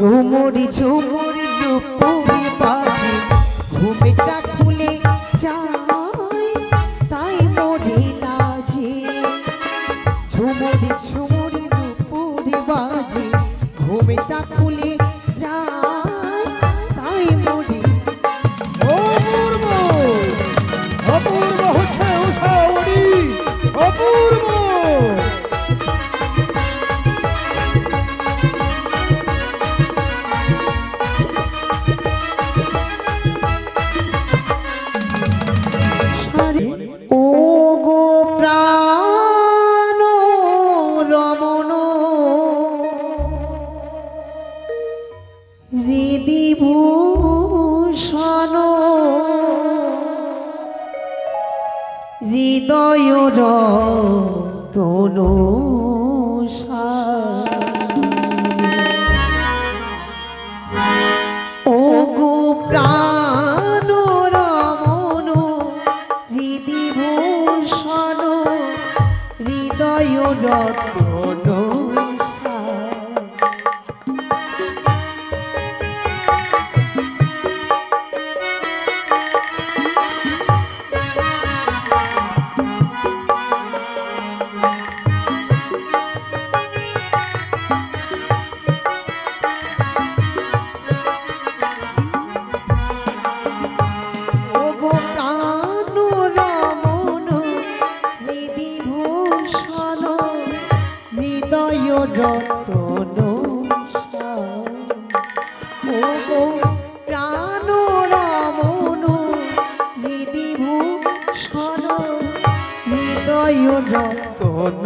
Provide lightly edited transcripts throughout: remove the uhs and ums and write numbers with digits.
ঝুমুরি ঝুমুরি রূপরি বাজে ঘুমেটা খুলে যায় তাই মরে লাজে। ঝুমুরি ঝুমুরি রূপরি বাজে ঘুমেটা খুলে যায় তাই মরে। অপূর্ব অপূর্ব হচ্ছে উষাওয়ারি অপূর্ব। ও গো প্রাণ রমণ হৃদি ভূষণ হৃদয় রতন ও গো প্রাণ রমণ হৃদি ভূষণ হৃদয় রতন রতন ও গো প্রাণ রমণ হৃদি ভূষণ হৃদয় রতন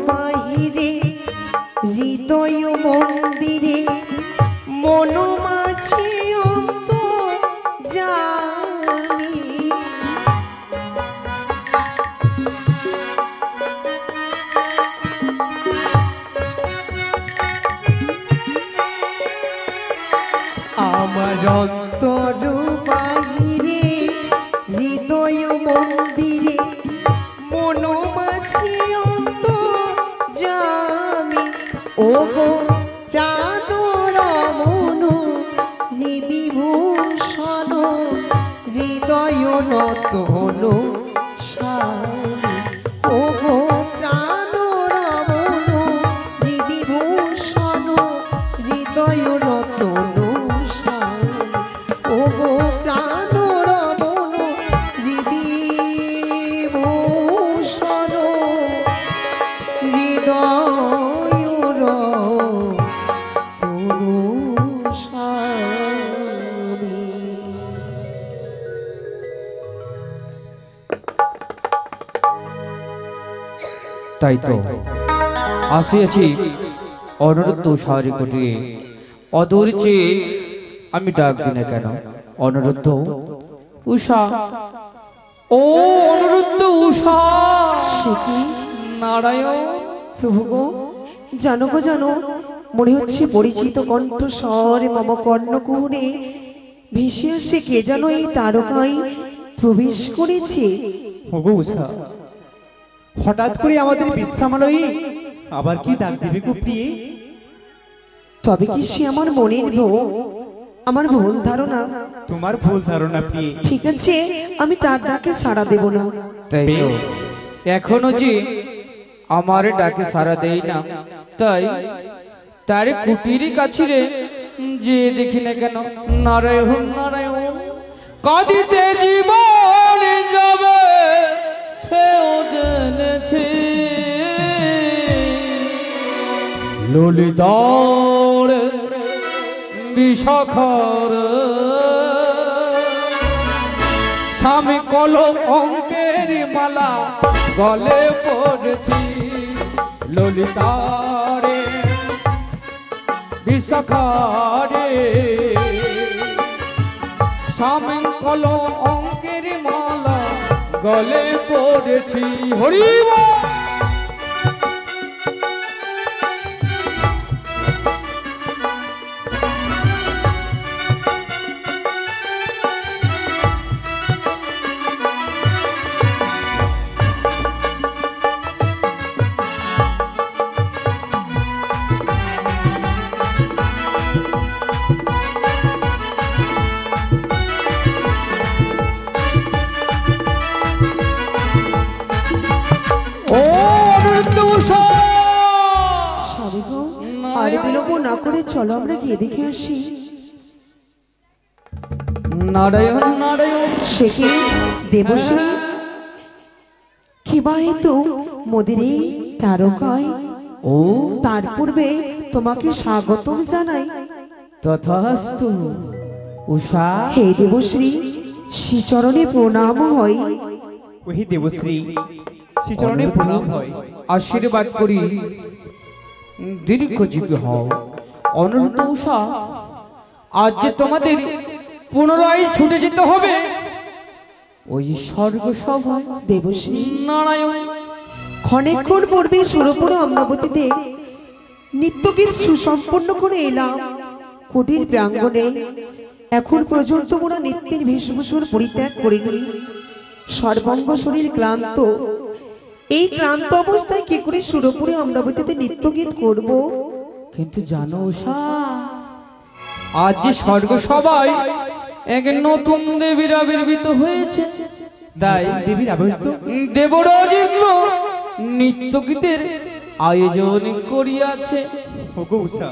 বাহিরে হৃদয় মন্দিরে মন মাঝে অন্ত জানি আমার অন্তর বাহিরে হৃদয় মন্দিরে মন মাঝে অন্ত জামি ও গো প্রাণ রমণ হৃদি ভূষণ হৃদয় রতন স্বামী ও গো প্রাণ রমণ হৃদি ভূষণ হৃদয় রতন স্বামী ও গো প্রাণ রমণ হৃদি ভূষণ হৃদয় রতন স্বামী। তাই তো আসিয়াছি অনুরুদ্ধ উষাওয়ারি কুটিরে। অদূর চেয়ে আমি ডাক দিনে কেন অনুরুদ্ধ উষা, ও অনুরুদ্ধ উষা। সে কি নারায়ণ প্রভু গো, জানো গো জানো, মনে হচ্ছে পরিচিত কণ্ঠস্বর মম কর্ণকুহরে ভেসে আসে কে যেন এই তারকায় প্রবেশ করেছে। ওগো উষা, হঠাৎ করে আমাদের বিশ্রামালয়ে আবার কি ডাক দিবে গো প্রিয়ে? তবে কি সে আমার মনের বউ? আমার ভুল ধারণা। তোমার ভুল ধারণা প্রিয়ে। ঠিক আছে, আমি তার ডাকে সাড়া দেব না। তাই তো এখনো যে আমার ডাকে সাড়া দেই না, তাই তার কুটিরই কাছে রে যে দেখি না কেন নারায়ণ নারায়ণ কাঁদিতে জীবন যাবে সেও জেনেছে। ললিতার বিষাখর স্বামী কলম অঙ্কের মালা গলে পড়েছি। ললিতারে বিষাখরে স্বামী কলম অঙ্কের মালা গলে পড়েছি হরি বল। ও অনিরুদ্ধ উষা, স্বামী গো, আর বিলম্ব না করে চলো আমরা গিয়ে দেখে আসি। নারায়ণ নারায়ণ। সে কি দেবশ্রী বিবাহিত মোদের এই তারকায়? ও তার পূর্বে তোমাকে স্বাগতম জানাই। তথাস্তু উষা। হে দেবশ্রী, শ্রীচরণে প্রণাম হয়। ওহি দেবশ্রী, শ্রীচরণে প্রণাম হয়। আশীর্বাদ করি দীর্ঘজীবী হও। অনিরুদ্ধ উষা, আজ যে তোমাদের পুনরায় ছুটে যেতে হবে ওই স্বর্গ সভায়। দেবশ্রী, নারায়ণ। ক্ষণেক্ষণ পূর্বে সুরপুর অমরাবতীতে নিত্যগীত সুসম্পন্ন করে এলাম কুটির প্রাঙ্গণে। এখন পর্যন্ত মোরা নিত্যের বেশভূষণ পরিত্যাগ করিনি। সর্বাঙ্গ শরীর ক্লান্ত। এই ক্লান্ত অবস্থায় কি করে সুরপুরে অমরাবতীতে নিত্যগীত করব? কিন্তু জানো উষা, আজ যে স্বর্গ সভায় এক নতুন দেবীর আবির্ভূত হয়েছে। তাই দেবীর আবির্ভূত দেবরাজ ইন্দ্র নিত্যগীতের আয়োজন করিয়াছে। ওগো উষা,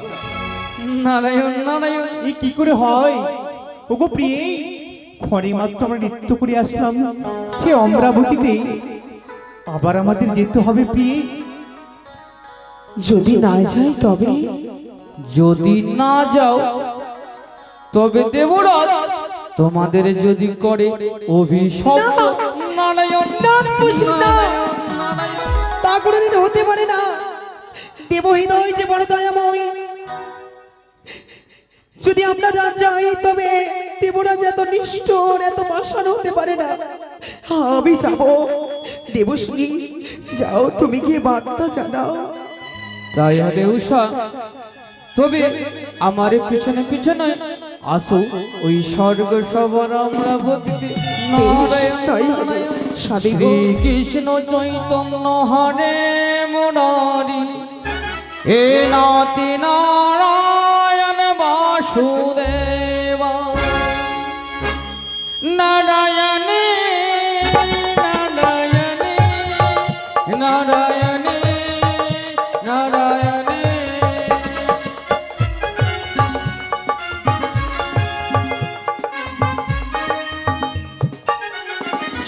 নারায়ণ নারায়ণ। এই কি করে হয়? ওগো প্রিয়ে, ক্ষণে মাত্র আমরা নৃত্য করে আসলাম সে অমরাবতীতে, আবার আমাদের যেতে হবে প্রিয়ে। যদি না যাই তবে? যদি না যাও তবে দেবরাজ তোমাদের যদি করে অভিশাপ। নারায়ণ না, খুশি না। নারায়ণ। তা কোনোদিন হতে পারে না। দেবহৃদয় যে বড় দয়াময়। যদি আমরা না যাই তবে দেবরাজ এত নিষ্ঠুর, এত পাষাণ হতে পারে না। আমি যাব। দেবশ্রী, যাও, তুমি গিয়ে বার্তা জানাও। তাই হবে উষা, তবে আমার পিছনে পিছনে আসো ওই স্বর্গ সভার অমরাবতীতে। নারায়ণ তাই হবে। নারায়ণ। স্বামী গো, শ্রীকৃষ্ণ চৈতন্য হরে মুরারি, হে নাতি নারায়ণ বাসুদেব, নারায়ণে নারায়ণে নারায়ণে নারায়ণে।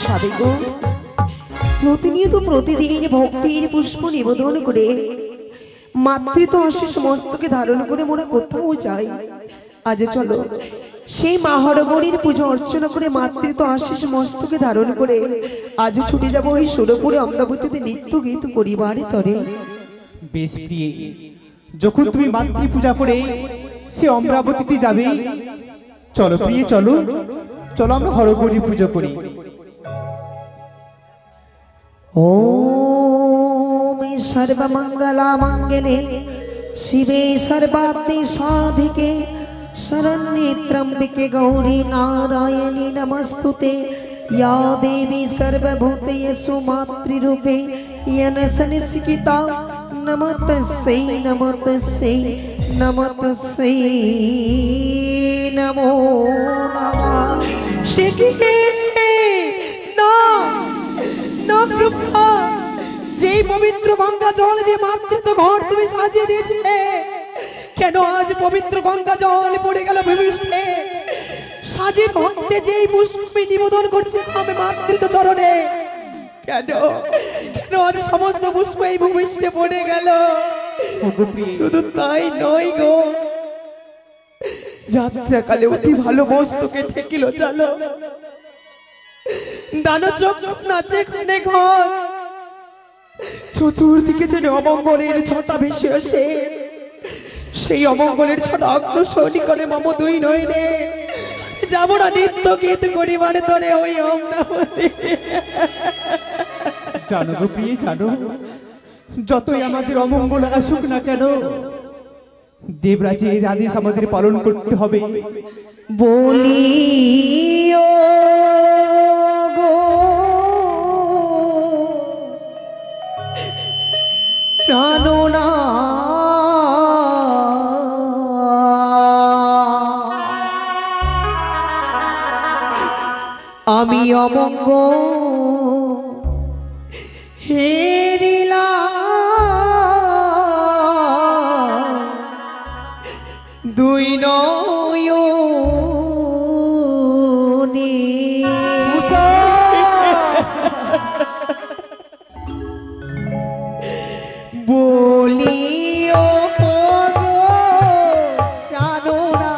স্বামী গো, প্রতিনিয়ত প্রতিদিন ভক্তির পুষ্প নিবেদন করে মাতৃত্ব আশিস মস্তকে ধারণ করে মোরা কোথাও যাই। আজ চলো সেই মাহরগণীর পুজো অর্চনা করে মাতৃত্ব আশিস মস্তকে ধারণ করে আজও ছুটে যাব ওই সুরপুরে অমরাবতীতে নিত্য গীত করিবারে তরে। বেশ প্রিয়ে, যখন তুমি মাতৃ পূজা করে সে অমরাবতীতে যাবে, চলো প্রিয়ে, চলো চলো আমরা হরগৌরী পুজো করি। ওম সর্বমঙ্গলা মঙ্গলে শিবে সর্বাত্মে সাধিকে শরণ্যে ত্র্যম্বিকে গৌরী নারায়ণী নমস্তুতে। या देवी सर्वभूतेषु मातृरूपे येन संस्कृता नमस्तस्यै नमस्तस्यै नमस्तस्यै नमो नमः। शेखिके ना না প্রভা, যেই পবিত্র গঙ্গা জল দিয়ে মাতৃত্ব ঘর তুমি সাজিয়ে দিয়েছিলে, কেন আজ পবিত্র গঙ্গা জল পড়ে গেল ভূমিষ্ঠে? সাজিয়ে হতে যেই পুষ্পে নিবেদন করছে আমি মাতৃত্ব চরণে, কেন কেন আজ সমস্ত পুষ্প এই ভূমিষ্ঠে পড়ে গেল? শুধু তাই নয় গো, যাত্রাকালে অতি ভালো মস্তকে ঠেকিল চালো, দানচক্র নাচে ক্ষণে ঘর, চতুর্দিকে যেন অমঙ্গলের ছটা ভেসে আসে। সেই অমঙ্গলের ছটা অগ্রসর করে মম দুই নয়নে যাবো না নিত্য গীত করিবারে তোরে ওই অমরাবতী। জানো গো প্রিয়ে, জানো যতই আমাদের অমঙ্গল আসুক না কেন, দেবরাজের আদেশ আমাদের পালন করতে হবে। বলিও গো প্রাণনা আমি অমঙ্গ হেরিলাম দুই নয়নে। বলিও গো প্রাণনা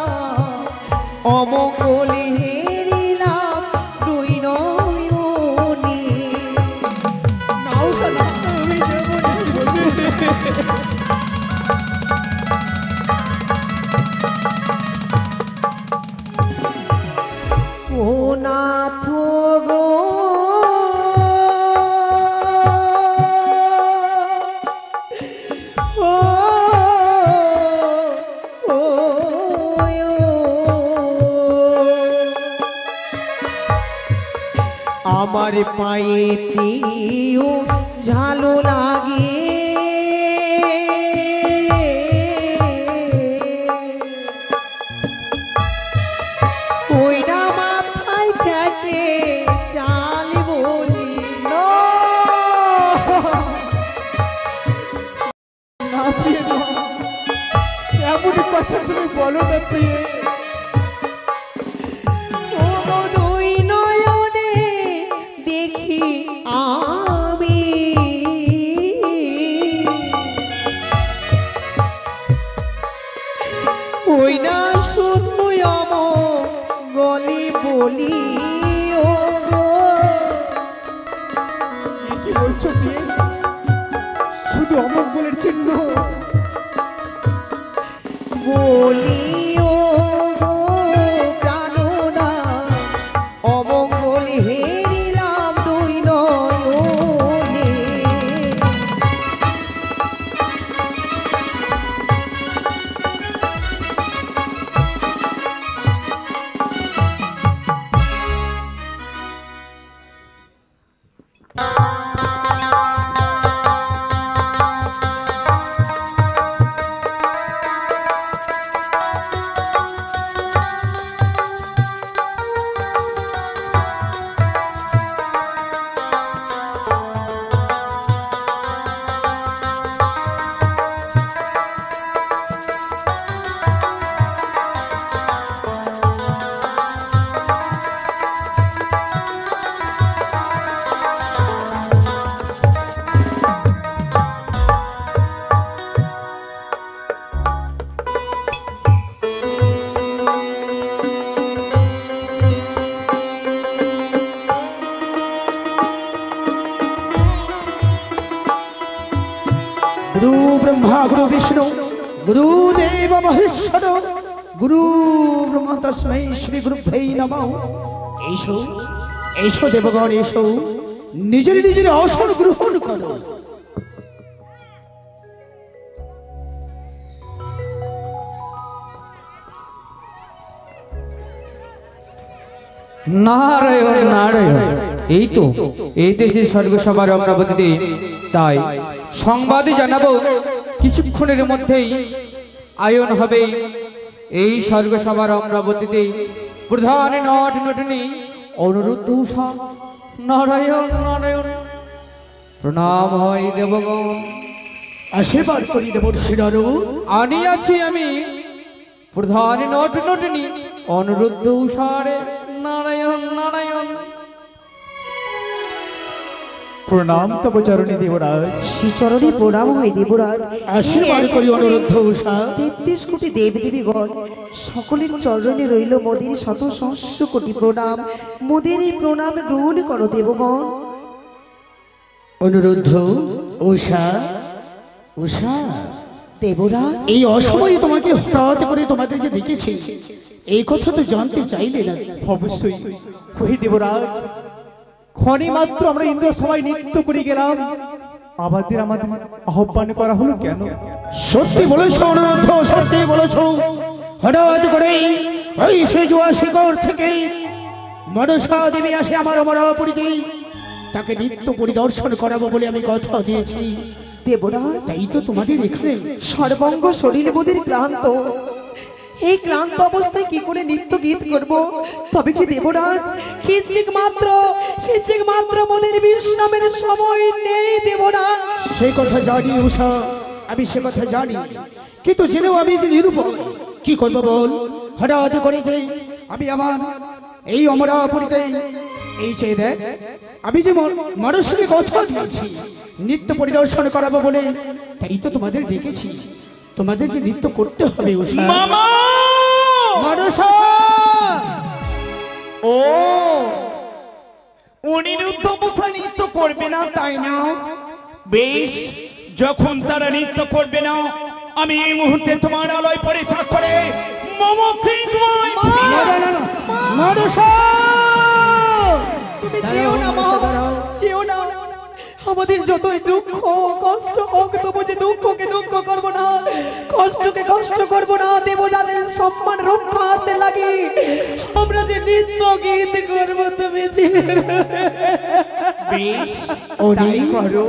অমঙ্গল হেরিলাম দুই নয়নে। আমি ও নাথ গো ও ও আমার পায়েতেও ঝালো লাগে ওইটা মাথায় থাকে চাল বলি না প্রিয়ে, না, এমন কথা তুমি বলো না প্রিয়ে। ও গো দুই নয়নে দেখি আমি ওই না শুধু গলি বলি ও গো। কি বলছো প্রিয়ে? শুধু অমঙ্গলের চিহ্ন? বলি ও গো প্রাণনা অমঙ্গল হেরিলাম দুই নয়নে। गुरु ब्रह्मा गुरु विष्णु गुरुदेव महेश्वर गुरु ब्रह्म तस्मै श्री गुरुभ्यै नमः। एसो एसो देवगण एसो निजेर निजेर आसन ग्रहण करो। নারায়ণ নারায়ণ। এই তো এই দেশে স্বর্গসভার অমরাবতীতে, তাই সংবাদে জানাবো কিছুক্ষণের মধ্যেই আয়ন হবে এই স্বর্গসভার অমরাবতীতে প্রধান নট নটনী অনুরুদ্ধ উষা। নারায়ণ নারায়ণ। প্রণাম হয় দেবগণ। आशीर्वाद करी देवर्षि नारद। আনিয়াছি আমি প্রধান নট নটনী অনুরুদ্ধ উষারে। নারায়ণ নারায়ণ। প্রণাম তব চরণে দেবরাজ। শ্রীচরণে প্রণাম হয় দেবরাজ। आशीर्वाद करी अनुरुद्ध उषा। 33 কোটি দেব দেবীগণ সকলের চরণে রইল মোদের শত সহস্র কোটি প্রণাম। মোদের এই প্রণাম গ্রহণ করো দেবগণ। अनुरुद्ध उषा उषा দেবরাজ, এই অসময়ে তোমাকে হঠাৎ করে তোমাদের যে দেখেছি, এই কথা তো জানতে চাইলে না। অবশ্যই ওই দেবরাজ, ক্ষণে মাত্র আমরা ইন্দ্র সবাই নৃত্য করে গেলাম, আমাদের আহ্বান করা হলো কেন? সত্যি বলেছ অনুরোধ, সত্যি বলেছ। হঠাৎ করে ওই সেজুয়া শিকড় থেকে মনসা দেবী আসে আমার অমরাপুরীতে, তাকে নৃত্য পরিদর্শন করাবো বলে আমি কথা দিয়েছি। দেবরাজ, তাই তো তোমাদের এখানে সর্বাঙ্গ শরীর বোধের ক্লান্ত, এই ক্লান্ত অবস্থায় কি করে নৃত্য গীত করব? তবে কি দেবরাজ, কিঞ্চিক মাত্র মনের বিশ্রামের সময় নেই দেবরাজ। সে কথা জানি উষা, আমি সে কথা জানি, কিন্তু জেনেও আমি যে নিরুপায় কি করবো বল। হঠাৎ করে যে আমি আমার এই অমরাপুরীতে এই চেয়ে দেখ, আমি যে মানুষকে কথা দিয়েছি নৃত্য পরিদর্শন করাবো বলে, তাই তো তোমাদের দেখেছি। তোমাদের যে নৃত্য করতে হবে উষা। মামা মানসা, ও অনিরুদ্ধ মশাই নৃত্য করবে না তাই না? বেশ, যখন তারা নৃত্য করবে না, আমি এই মুহূর্তে তোমার আলোয় পরিত্যাগ করে মোমো সিং মানসা, তুমি যেও না মা, যেও না। আমাদের যতই দুঃখ কষ্ট হোক, তবু যে দুঃখকে দুঃখ করব না, কষ্টকে কষ্ট করব না। দেবতাদের সম্মান রক্ষার্থে লাগে আমরা যে নৃত্য গীত করব, তুমি যে বেশ, তাই করো।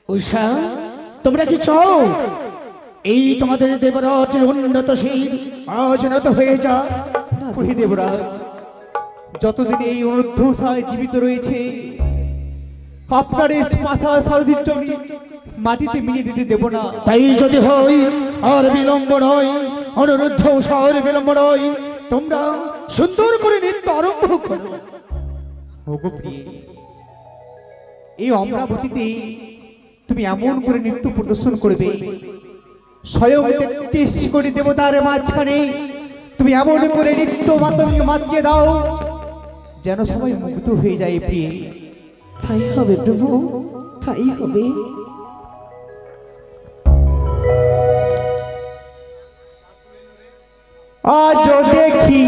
উষা, তোমরা কি চাও এই তোমাদের দেবরাজের উন্নতশীল আজ নত হয়ে যা? ওই দেবরাজ, যতদিন এই অনুরুদ্ধ জীবিত রয়েছে, আপনার এই মাথা সারদির জমি মাটিতে মিলিয়ে দিতে দেব না। তাই যদি হয় আর বিলম্ব নয়, অনুরুদ্ধ উষার বিলম্ব নয়, তোমরা সুন্দর করে নৃত্য আরম্ভ করো। ওগো প্রিয়ে, এই অমরাবতীতে তুমি এমন করে নৃত্য প্রদর্শন করবে, স্বয়ং ৩৩ কোটি দেবতার মাঝখানে তুমি এমন করে নৃত্য মাতঙ্গ মাতিয়ে দাও যেন সবাই মুগ্ধ হয়ে যায় প্রিয়ে। তাই হবে প্রভু, তাই হবে। আজ দেখি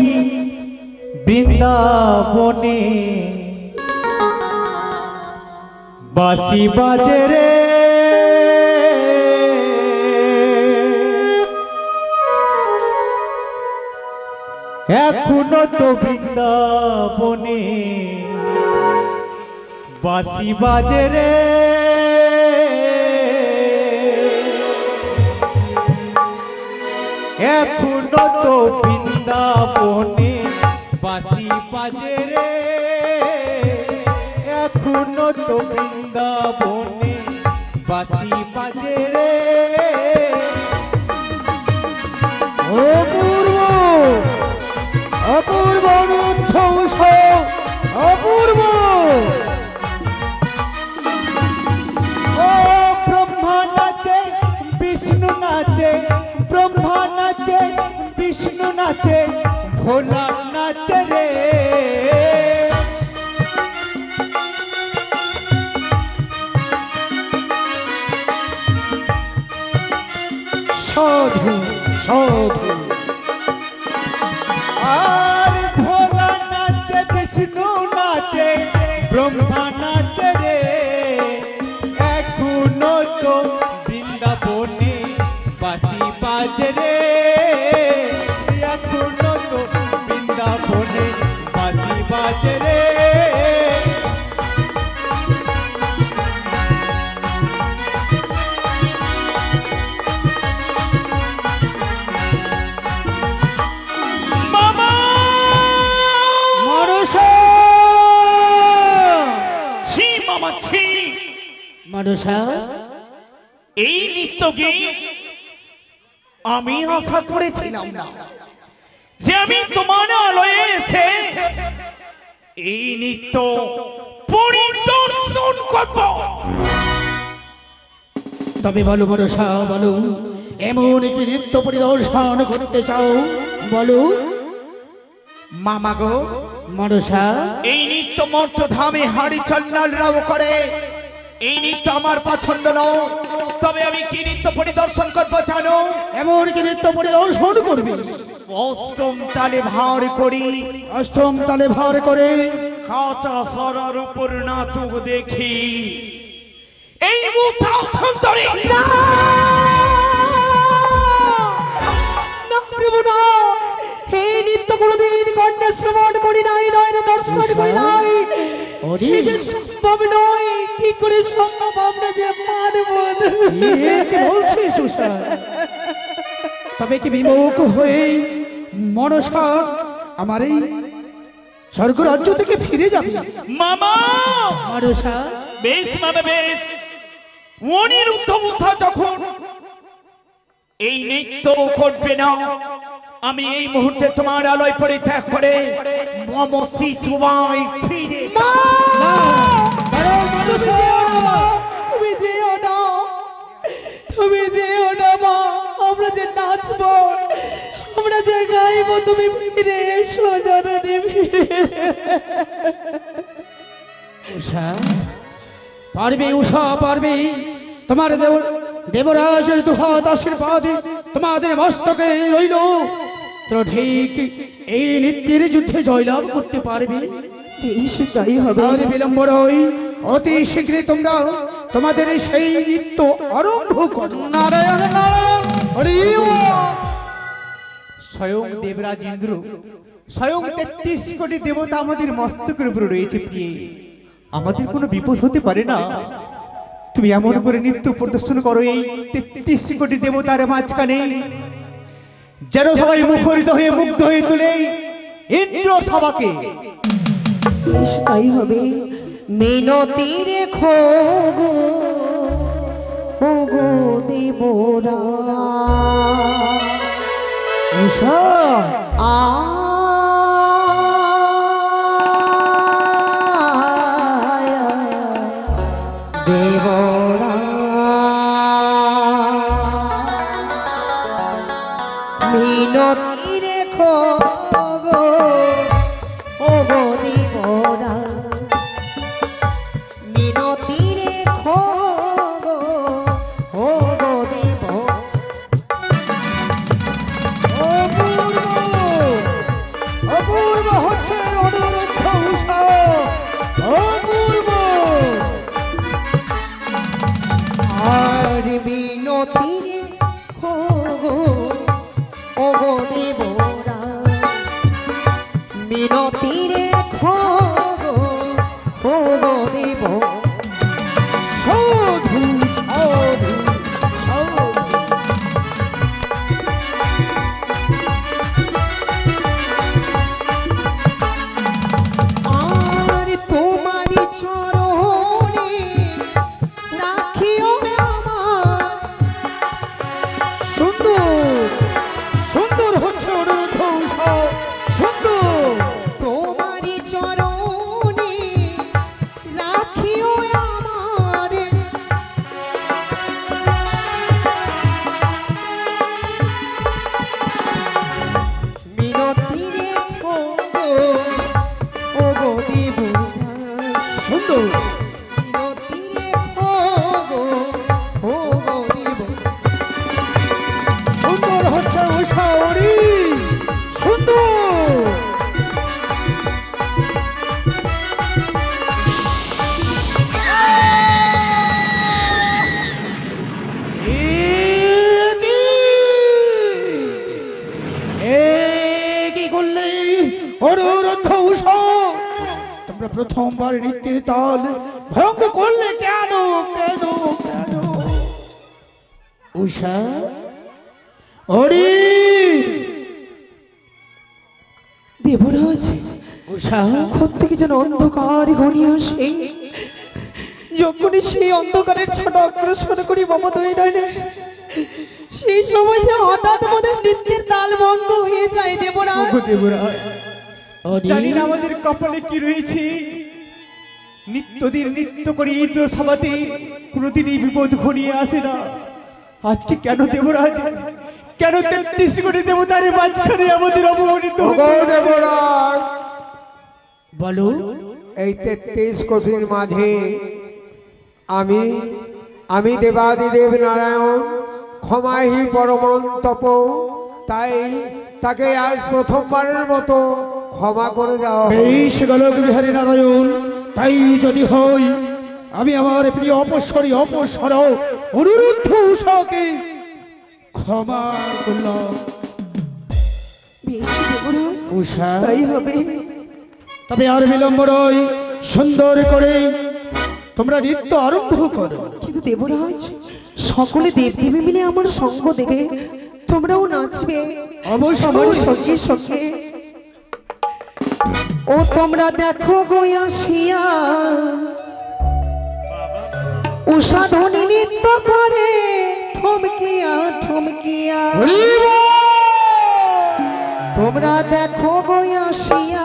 বৃন্দাবনে বাঁশি বাজে রে, এখনো তো বৃন্দাবনে বাঁশি বাজে রে, এখনো তো বৃন্দাবনে বাঁশি বাজে রে, এখনো তো বৃন্দাবনে বাঁশি বাজে রে। অপূর্ব অপূর্ব অনুরুদ্ধ উষা, অপূর্ব। ও ব্রহ্মা নাচে, বিষ্ণু নাচে, ব্রহ্মা নাচে, বিষ্ণু নাচে, ভোলা নাচে রে। সাধু সাধু, আর ভোলা নাচে, বিষ্ণু নাচে, ব্রহ্মা নাচে রে, এখনো তো বৃন্দাবনে বাঁশি বাজে রে, এখনো তো বৃন্দাবনে বাঁশি বাজে রে। মামা মানসা, ছি মামা ছি, মানসা, এই নৃত্য গীত আমি আশা করেছিলাম না যে আমি তোমার আলোয় এসে এই নৃত্য পরিদর্শন করব। তবে বলো মানসা, বলো এমন কি নৃত্য পরিদর্শন করতে চাও? বলো মামা গো, মানসা। এই নৃত্য মর্ত ধামে হাড়ি চন্নালরাও করে, এই নৃত্য আমার পছন্দ নয়, তবে আমি কি নৃত্য পরিদর্শন করবো জানো? এমন কি নৃত্য পরিদর্শন করবে? অষ্টম তালে ভার করি, অষ্টম তালে ভার করে কাঁচা সরার উপর নাচুক দেখি এই মুসা সুন্দরী। না প্রভু না, হে নিত্য কোনদিন কন্যা শ্রবণ করি নাই, নয়নে দর্শন করি নাই। এই যে সম্ভব নয়, কি করে সম্ভব আমরা যে মানব না? কি বলছিস উষা? তবে কি বিমুখ হয়ে মনসা আমার এই স্বর্গরাজ্য থেকে ফিরে যাবে? মামা মনসা বেশ মামা বেশ, অনিরুদ্ধ মুসা যখন এই নৃত্য করবে না, আমি এই মুহূর্তে তোমার আলোয় পরিত্যাগ করে মমসি চুবাই ফিরে তুমি যেও না, তুমি যেও না মা, আমরা যে নাচবো, আমরা যে গাইবো, তুমি ফিরে এসো জননী, ফিরে। উষা পারবে, উষা পারবে। তোমার দেবরাজের দুহাত আশীর্বাদে তোমাদের মস্তকে রইল, তো ঠিক এই নিত্যের যুদ্ধে জয়লাভ করতে পারবে। বেশ তাই হবে। আর বিলম্ব নয়, অতি শীঘ্রই তোমরা তোমাদের সেই নৃত্য আরম্ভ করো। নারায়ণ নারায়ণ হরি ওম। স্বয়ং দেবরাজ ইন্দ্র, স্বয়ং 33 কোটি দেবতা আমাদের মস্তকের উপরে রয়েছে প্রিয়ে, আমাদের কোনো বিপদ হতে পারে না। তুমি এমন করে নৃত্য প্রদর্শন করো এই 33 কোটি দেবতার মাঝখানে, যেন সবাই মুখরিত হয়ে মুগ্ধ হয়ে তোলে ইন্দ্র সভাকে। বেশ তাই হবে। মিনতি রেখো গো, ও গো দেবরা, উষা দেবরা, মিনতি রেখো গো, ও গো দেবরা, মিনতি রেখো গো, ও গো দেবরা। অপূর্ব হচ্ছে অনুরুদ্ধ উষা, অপূর্ব। আর বিনতি রেখো গো, ও গো দেবরা, মিনতি রেখো গো, ও গো দেবরা। সাধু সাধু সাধু। আর তোমারি চরণে রাখিও আমার। সুন্দর সুন্দর হচ্ছে অনুরুদ্ধ উষা, সুন্দর। তোমারি চরণে রাখিও আমার। মিনতি রেখো গো, ও গো দেবরা, সুন্দর মিনতি রেখো গো, ও গো দেবরা। সুন্দর হচ্ছে উষা ওরি, সুন্দর। কি করলে অনুরুদ্ধ উষা? তোমরা প্রথমবার নৃত্যের তাল ভঙ্গ করলে কেন কেন কেন? উষা হরি দেবরাজ, উষা ঘর থেকে যেন অন্ধকার ঘনিয়ে আসে, যখনই সেই অন্ধকারের ছোট অগ্রসর করি মমদয় নয়, সেই সময় যে হঠাৎ আমাদের নৃত্যের তাল ভঙ্গ হয়ে যায় দেবরাজ। ওগো দেবরাজ, হরি জানি না আমাদের কপালে কি রয়েছে, নিত্যদিন নৃত্য করে ইন্দ্র সভাতে কোনোদিন এই বিপদ ঘনিয়ে আসে না। আজকে কেন দেবরাজ, কেন 33 কোটি দেবতার মাঝখানে আমাদের অবমানিত হতে হচ্ছে? বলো এই 33 কোটির মাঝে আমি আমি দেবাদিদেব নারায়ণ ক্ষমাহি পরমন্তপ, তাই তাকে আজ প্রথমবারের মতো ক্ষমা করে দাও। বেশ গোলক বিহারী নারায়ণ, তাই যদি হই আমি আমার প্রিয় অপসরী অপসর অনুরুদ্ধ উষাকে ক্ষমা করলাম। বেশ দেবরাজ, উষা, তাই হবে। তবে আর বিলম্ব নয়, সুন্দর করে তোমরা নৃত্য আরম্ভ করো। কিন্তু দেবরাজ, সকলে দেবদেবী মিলে আমার সঙ্গ দেবে, তোমরাও নাচবে অবশ্যই। আমার সঙ্গে সঙ্গে। ও তোমরা দেখো গো আসিয়া উষা ধ্বনি নৃত্য করে থমকিয়া থমকিয়া। তোমরা দেখো গো আসিয়া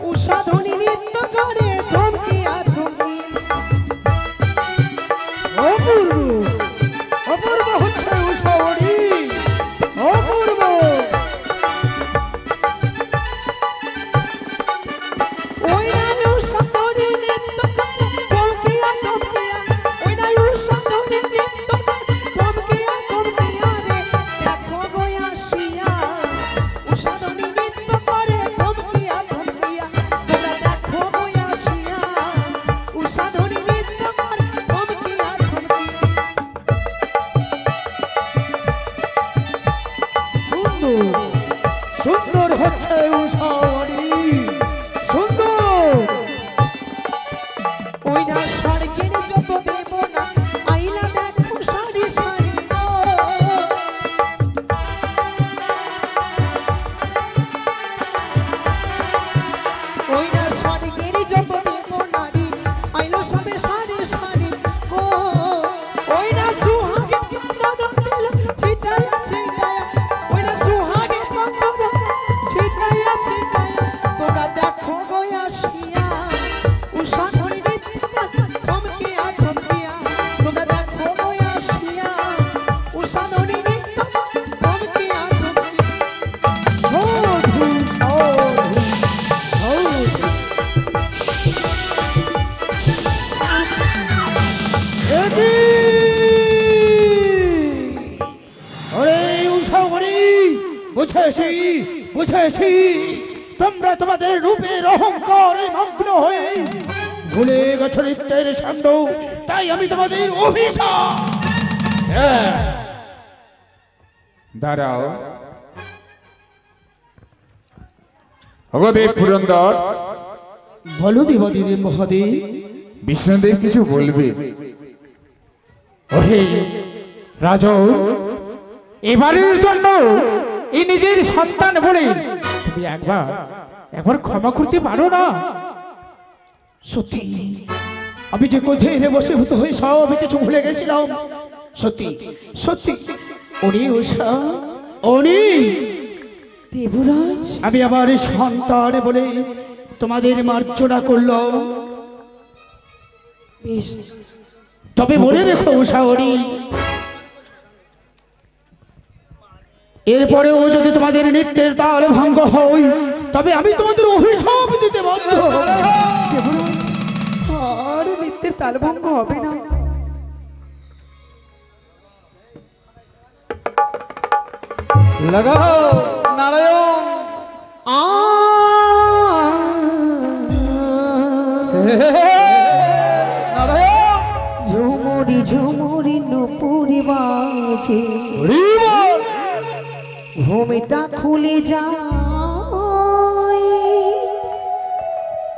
উষা ধ্বনি নৃত্য করে থমকিয়া থমকিয়া। অপূর্ব অপূর্ব হচ্ছে উষাওয়ারি, অপূর্ব। ওই না উষা ধ্বনি নৃত্য করে থমকিয়া থমকিয়া। ওই না উষা ধ্বনি নৃত্য করে থমকিয়া থমকিয়া রে। দেখো গো আসিয়া উষা ধ্বনি নৃত্য করে থমকিয়া থমকিয়া। তোমরা দেখো গো আসিয়া উষা ধ্বনি নৃত্য করে থমকিয়া থমকিয়া। সুন্দর সুন্দর হচ্ছে উষাওয়ারি, সুন্দর। ওই না স্বর্গের যত দেব না আইলা দেখো সারি সারি গো। ওই না স্বর্গের যত দেব নারী আইলো সবে সারি সারি গো। ওই না সুহাগে চন্দন দিল ছিটায়া ছিটায়া। ওই না সুহাগে চন্দন ছিটায়া ছিটায়া। তোমরা দেখো গো আসিয়া উষা ধ্বনি নৃত্য করে থমকিয়া থমকিয়া। তোমরা দেখো গো আসিয়া উষা ধ্বনি নৃত্য করে থমকিয়া থমকিয়া। সাধু সাধু সাধু। একি! ওরে উষাওয়ারি, বুঝেছি বুঝেছি, তোমরা তোমাদের রূপের অহংকারে মগ্ন হয়ে ভুলে গেছো নৃত্যের ছন্দ, তাই আমি তোমাদের অভিশাপ। দাঁড়াও ভগদেব পুরন্দর, বলো দেবাদিদেব মহাদেব। বিষ্ণুদেব কিছু বলবে? ওহে রাজা, এবারের জন্য এই নিজের সন্তান বলে তুমি একবার ক্ষমা করতে পারো না? সত্যি আমি যে কোথায় বসীভূত হয়ে সব কিছু ভুলে গেছিলাম। সত্যি সত্যি উনি উষা, উনি দেবরাজ, আমি আমার সন্তান বলে তোমাদের মার্জনা করলাম। বেশ তবে মনে রেখো উষা, উনি এরপরেও যদি তোমাদের নৃত্যের তাল ভঙ্গ হয় তবে আমি তোমাদের অভিশাপ দিতে বাধ্য হব। দেবরাজ, আর নৃত্যের তালভঙ্গ হবে না। লাগাও নারায়ণ। আ নারায়ণ ঝুমুরি ঝুমুরি নুপুরি বাজে, ভূমিটা খুলে যায়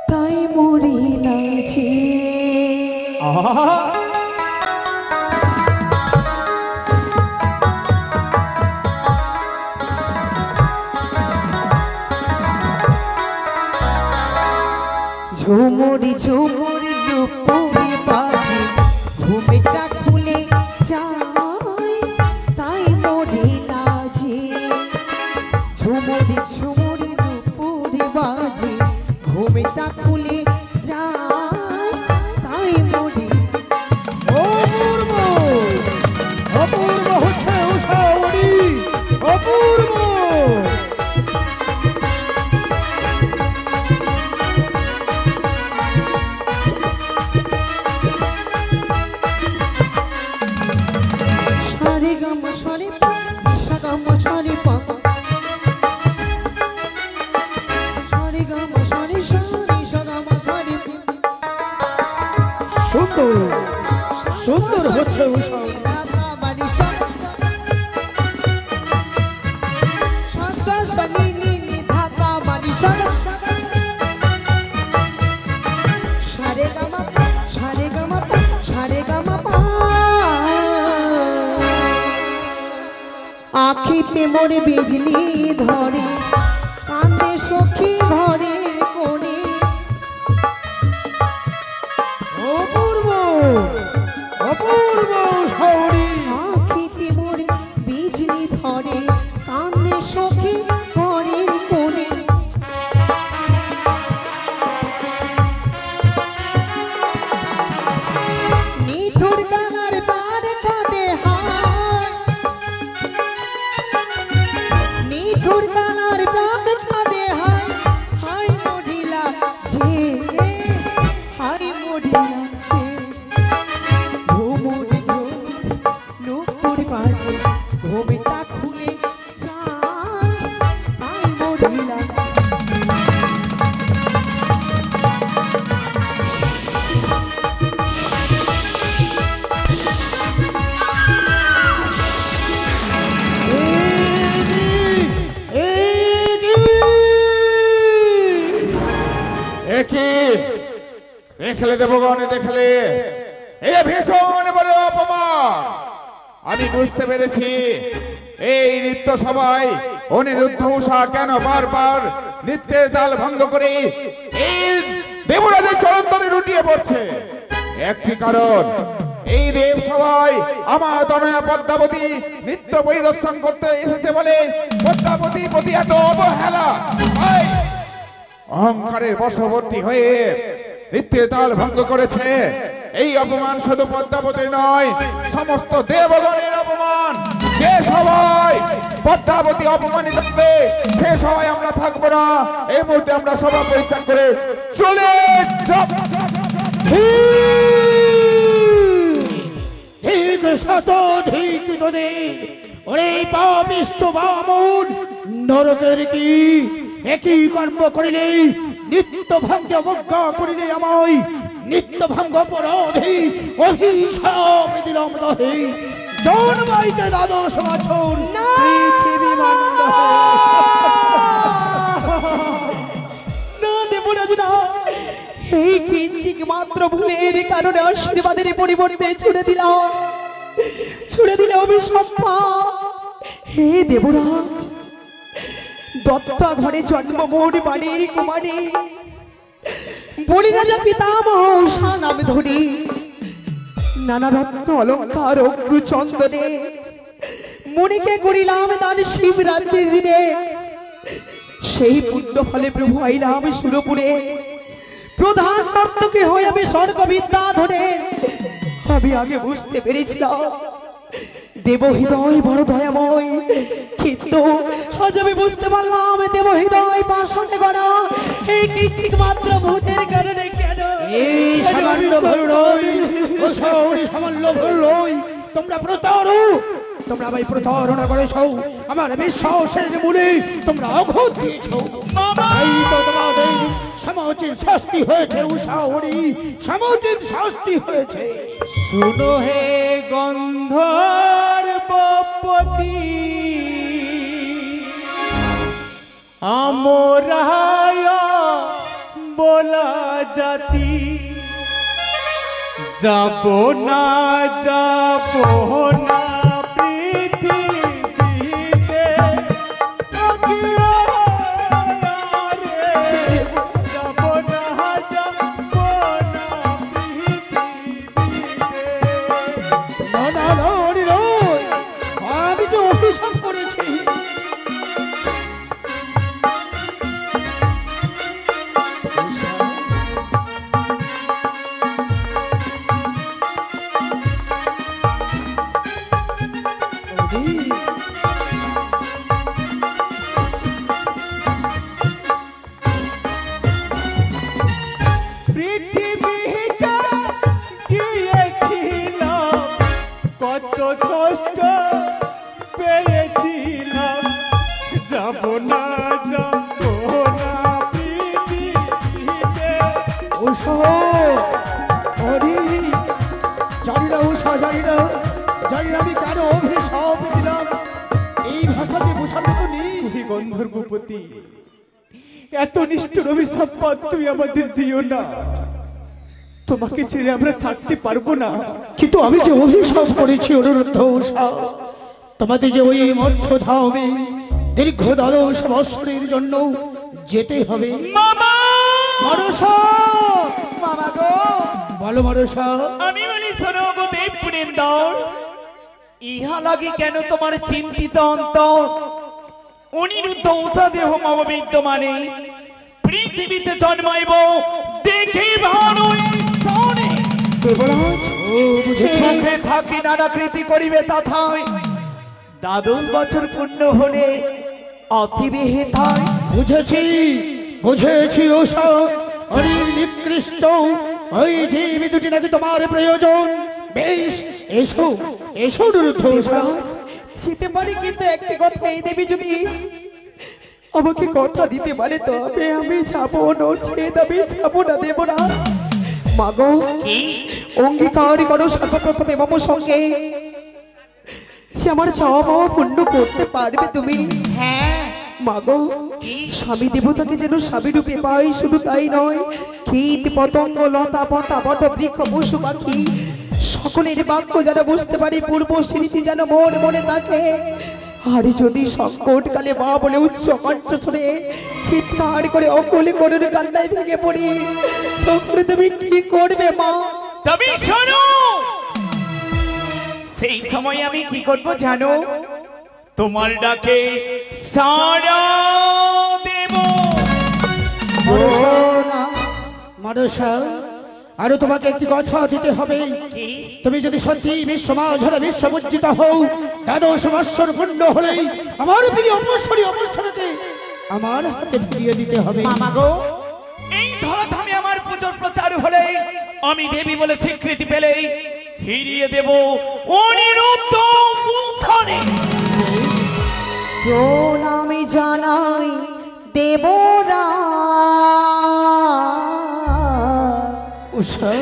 তাই মরি নাচে। ঝুমুরি ঝুমুরি নুপুরি বাজে, ভূমিটা খুলে যায় তাই মরি নাচে। ঝুমুরি ঝুমুরি নুপুরি বাজে, ভূমিটা খুলে যায় তাই মরি। অপূর্ব অপূর্ব হচ্ছে উষা, উনি অপূর্ব। সুন্দর হচ্ছে উষা। আখিতে মোর বিজলি ধরে কান্দে সখী ঘরের কোণে। অপূর্ব অপূর্ব সৌরি। আখিতে মোর বিজলি ধরে কান্দে সখী ঘরের কোণে। নিঠুর কানার পার কাঁদে হায়, নিঠুর কানার পার কাঁদে হায়। হায় মরিলা যে, হায় মরিলা যে। ঝুমুর ঝুম নুপুর বাজে ঘুমটা খুলে যায়। হায় মরিলা একি দেখলে দেবগণ, দেখলে এ ভীষণ বড় অপমান। আমি বুঝতে পেরেছি এই নৃত্য সবাই অনিরুদ্ধ উষা কেন বারবার নৃত্যের তাল ভঙ্গ করে এই দেবরাজের চরণতলে লুটিয়ে পড়ছে। একটি কারণ, এই দেব সবাই আমার তনয়া পদ্মাবতী নৃত্য পরিদর্শন করতে এসেছে বলে পদ্মাবতী প্রতি এত অবহেলা। তাই অহংকারের বশবর্তী হয়ে নৃত্যের তাল ভঙ্গ করেছে। এই অপমান শুধু পদ্মাবতীর নয়, সমস্ত দেবগণের অপমান। যে সবাই পদ্মাবতী অপমানিত হবে সে সবাই আমরা থাকবো না। এই মুহূর্তে আমরা সভা পরিত্যাগ করে চলে যাব। ঠিক শত ধিক তোদের। ওরে পাপিষ্ঠ বামুন, নরকের কি একই কর্ম করিলে, নিত্য ভঙ্গ অবজ্ঞা করিলে আমায় নিত্য ভঙ্গ অপরাধী অভিশাপ দিলাম দহে। জন্মাইতে দ্বাদশ বছর পৃথিবী মণ্ডলে। না দেবরাজ না, এই কিঞ্চিক মাত্র ভুলের কারণে আশীর্বাদের পরিবর্তে ছুড়ে দিলে অভিশাপ। হে দেবরাজ, দত্তা ঘরে জন্ম মোর বাড়ির কুমারী বলি রাজা পিতামহ উষা নাম ধরি। নানা রত্ন অলঙ্কার অগ্রু চন্দনে মনিকে করিলাম দান শিবরাত্রির দিনে। সেই পুণ্য ফলে প্রভু আইলাম সুরপুরে, প্রধান নর্তকী হয়ে আমি স্বর্গবিদ্যা ধরে। আমি আগে বুঝতে পেরেছিলাম দেব হৃদয় বড় দয়াময়, কিন্তু আজ আমি বুঝতে পারলাম দেব হৃদয় পাশে গড়া এই কৃত্রিক মাত্র ভূতের কারণে কেন এই সামান্য ভুল নয়, ও সৌরি সামান্য ভুল নয়। তোমরা প্রতারক, তোমরা ভাই প্রতারণা করেছ। আমার বিশ্বাসের মূলে তোমরা অঘট দিয়েছ। তাই তো তোমাদের সমুচিত শাস্তি হয়েছে উষাহরি, সমুচিত শাস্তি হয়েছে। শুনো হে গন্ধর্বপতি, আমরায় বলা জাতি, যাব না পৃথিবীতে। যাব না না না না, আমি যে অভিশাপ করেছি। অমরাবতী, এত নিষ্ঠুর অভিশাপ তুমি আমাদের দিও না। তোমাকে ছেড়ে আমরা থাকতে পারবো না। কিন্তু আমি যে অভিশাপ করেছি অনুরুদ্ধ উষা, তোমাদের যে ওই মধ্যধামে দীর্ঘ 12 বৎসরের জন্য যেতে হবে। মামা মনসা, মামা গো, বলো মনসা। আমি বলি শোনো গো দেবপুরেন্দর, ইহা লাগি কেন তোমার চিন্তিত অন্তর? অনিরুদ্ধ উষা দেহ মম বিদ্যমানে পৃথিবীতে জন্মাইব দেখে ভালোই শোনে। দেবরাজ, ও বুঝেছি। মুখে থাকি নানাকৃতি করিবে তথায়, 12 বছর পূর্ণ হলে আসিবে হেথায়। বুঝেছি, বুঝেছি উষা। অনির নিকৃষ্ট ওই জীব দুটি নাকি তোমার প্রয়োজন। বেশ, এসো এসো অনুরুদ্ধ উষা। যেতে পারি, কিন্তু একটি কথা, এই দেবী যদি আমাকে কথা দিতে পারে তবে আমি যাবো, নচেত আমি যাবো না। দেব না মাগো, অঙ্গীকার করো সর্বপ্রথমে মম সঙ্গে যে আমার চাওয়া পাওয়া পূর্ণ করতে পারবে তুমি। হ্যাঁ মাগো, স্বামী দেবতাকে যেন স্বামী রূপে পাই, শুধু তাই নয়, কীট পতঙ্গ লতা পাতা বট বৃক্ষ পশু পাখি সকলের বাক্য যেন বুঝতে পারি, পূর্ব স্মৃতি যেন মন মনে থাকে। আর যদি সংকটকালে মা বলে উচ্চ কণ্ঠস্বরে চিৎকার করে অকলে করুন কান্নায় ভেঙে পড়ি, তখন তুমি কি করবে মা? তবে শোনো, সেই সময় আমি কি করব জানো? তোমার ডাকে সাড়া দেব। মনসা, আরো তোমাকে একটি কথা দিতে হবে। তুমি যদি সত্যি বিশ্বমাঝারে বিশ্বপূজিত হও, 12 বৎসর পূর্ণ হলেই আমার প্রিয় অপসরকে আমার হাতে ফিরিয়ে দিতে হবে। মাগো, এই ধরাধামে আমার পুজোর প্রচার হলে, আমি দেবী বলে স্বীকৃতি পেলে ফিরিয়ে দেব অনিরুদ্ধ উষারে। প্রণামে জানাই দেবরা, উষা,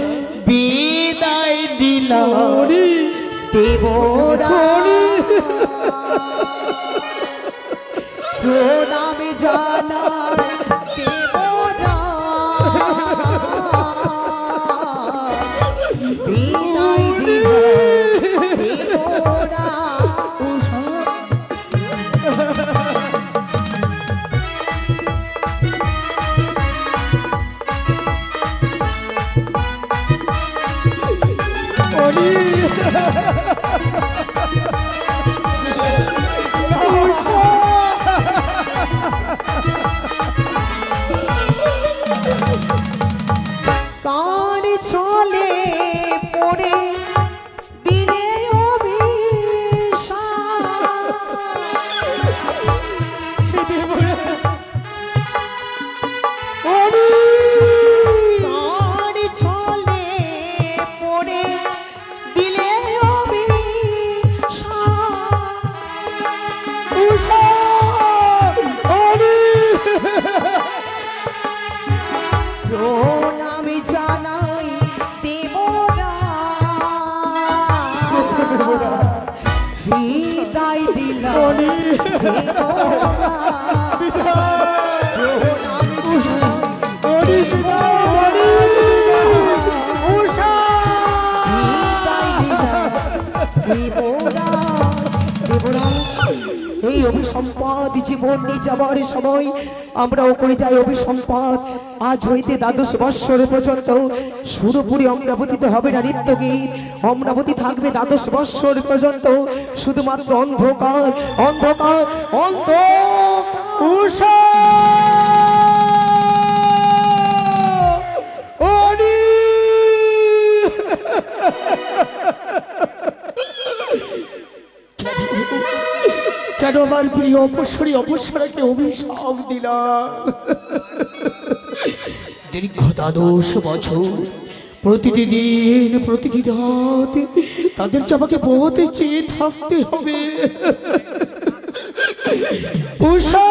বিদায় দিলাম দেবরা। প্রণামে জানাই দেবরা, বিদায় দিলাম দেবরা। কার চলে পড়ে দিনে কার চলে পড়ে দিলে প্রণামে জানাই দেবরা, বিদায় দিলাম এই অভিসম্পাদ জীবন নিয়ে যাবার সময় আমরাও করে যাই অভিসম্পাদ। আজ হইতে 12 বৎসর পর্যন্ত সুরপুরি অমরাবতীতে হবে না নৃত্যগীত। অমরাবতী থাকবে 12 বৎসর পর্যন্ত শুধুমাত্র অন্ধকার অন্ধকার অন্ধকার। কেন আমার প্রিয় অপসরাকে অভিশাপ দিলাম? দীর্ঘ 12 বছর প্রতিটি দিন প্রতিটি রাত তাদের চাপাকে পথে চেয়ে থাকতে হবে। উষা